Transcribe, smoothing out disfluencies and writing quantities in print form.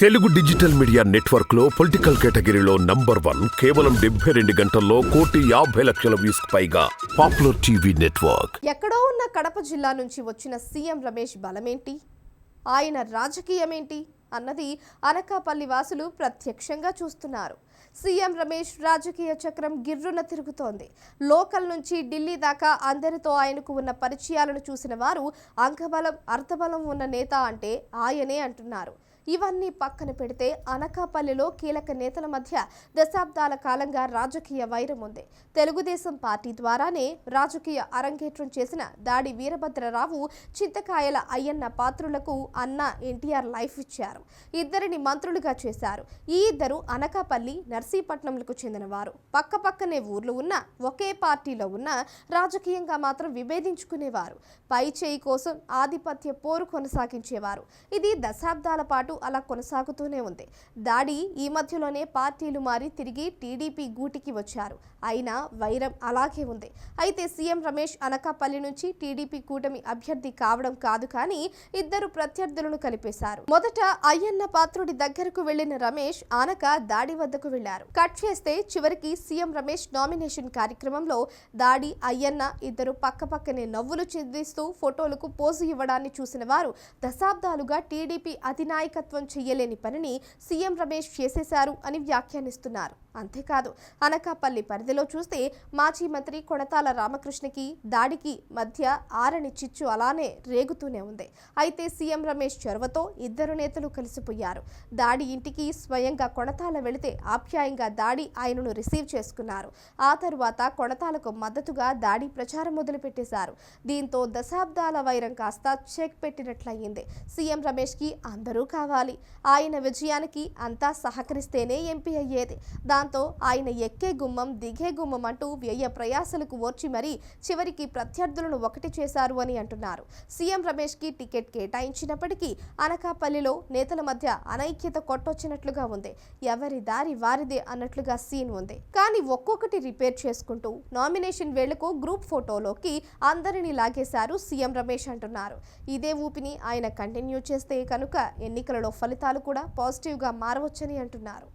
Telugu digital media network లో political కేటగిరీలో #1 కేవలం 72 గంటల్లో 1,50,00,000 వ్యూస్ పైగా పాపులర్ టీవీ నెట్వర్క్. ఎక్కడో ఉన్న కడప జిల్లా నుంచి వచ్చిన సీఎం రమేష్ బలమేంటి, ఆయన రాజకీయమేంటి అన్నది అనకాపల్లి వాసులు ప్రత్యక్షంగా చూస్తున్నారు. సీఎం రమేష్ రాజకీయ చక్రం గిర్రున తిరుగుతోంది. లోకల్ నుంచి ఢిల్లీ దాకా అందరితో ఆయనకు ఉన్న పరిచయాలను చూసిన వారు అంగబలం అర్థబలం ఉన్న నేత అంటే ఆయనే అంటున్నారు. ఇవన్నీ పక్కన పెడితే అనకాపల్లిలో కీలక నేతల మధ్య దశాబ్దాల కాలంగా రాజకీయ వైరం ఉంది. తెలుగుదేశం పార్టీ ద్వారానే రాజకీయ అరంగేట్రం చేసిన దాడి వీరభద్రరావు, చింతకాయల అయ్యన్న పాత్రులకు అన్న ఎన్టీఆర్ లైఫ్ ఇచ్చారు. ఇద్దరిని మంత్రులుగా చేశారు. ఈ ఇద్దరు అనకాపల్లి, నర్సీపట్నంలకు చెందినవారు. పక్కపక్కనే ఊర్లు ఉన్న ఒకే పార్టీలో ఉన్న రాజకీయంగా మాత్రం విభేదించుకునేవారు. పై చేయి కోసం ఆధిపత్య పోరు కొనసాగించేవారు. ఇది దశాబ్దాల పాటు అలా కొనసాగుతూనే ఉంది. దాడి ఈ మధ్యలోనే పార్టీలు మారి తిరిగి టీడీపీ గూటికి వచ్చారు. అయినా వైరం అలాగే ఉంది. అయితే సీఎం రమేష్ అనకాపల్లి నుంచి టీడీపీ కూటమి అభ్యర్థి కావడం కాదు, కానీ ఇద్దరు ప్రత్యర్థులను కలిపేశారు. మొదట అయ్యన్న పాత్రుడి దగ్గరకు వెళ్లిన రమేష్ ఆనక దాడి వద్దకు వెళ్లారు. కట్ చేస్తే చివరికి సీఎం రమేష్ నామినేషన్ కార్యక్రమంలో దాడి, అయ్యన్న ఇద్దరు పక్కపక్కనే నవ్వులు చిందిస్తూ ఫోటోలకు పోజు ఇవ్వడాన్ని చూసిన వారు దశాబ్దాలుగా టీడీపీ అధినాయకత్వం చెయ్యలేని పనిని సీఎం రమేష్ చేసేశారు అని వ్యాఖ్యానిస్తున్నారు. అంతేకాదు, అనకాపల్లి పరిధిలో చూస్తే మాజీ మంత్రి కొడతాల రామకృష్ణకి దాడికి మధ్య ఆరని చిచ్చు అలానే రేగుతూనే ఉంది. అయితే సీఎం రమేష్ చొరవతో ఇద్దరు నేతలు కలిసిపోయారు. దాడి ఇంటికి స్వయంగా కొడతాల వెళితే ఆప్యాయంగా దాడి ఆయనను రిసీవ్ చేసుకున్నారు. ఆ తరువాత కొడతాలకు మద్దతుగా దాడి ప్రచారం మొదలుపెట్టేశారు. దీంతో దశాబ్దాల వైరం కాస్త చెక్ పెట్టినట్లయింది. సీఎం రమేష్కి అందరూ కావాలి. ఆయన విజయానికి అంతా సహకరిస్తేనే ఎంపీ అయ్యేది. దాంతో ఆయన ఎక్కే గుమ్మం దిగే గుమ్మం అంటూ వ్యయ ప్రయాసలకు ఓర్చి మరీ చివరికి ప్రత్యర్థులను ఒకటి చేశారు అని అంటున్నారు. సీఎం రమేష్కి టికెట్ కేటాయించినప్పటికీ అనకాపల్లిలో నేతల మధ్య అనైక్యత కొట్టొచ్చినట్లుగా ఉంది. ఎవరి దారి వారిదే అన్నట్లుగా సీన్ ఉంది. కానీ ఒక్కొక్కటి రిపేర్ చేసుకుంటూ నామినేషన్ వేళకు గ్రూప్ ఫోటోలోకి అందరినీ లాగేశారు సీఎం రమేష్ అంటున్నారు. ఇదే ఊపిని ఆయన కంటిన్యూ చేస్తే కనుక ఎన్నికలలో ఫలితాలు కూడా పాజిటివ్గా మారవచ్చని అంటున్నారు.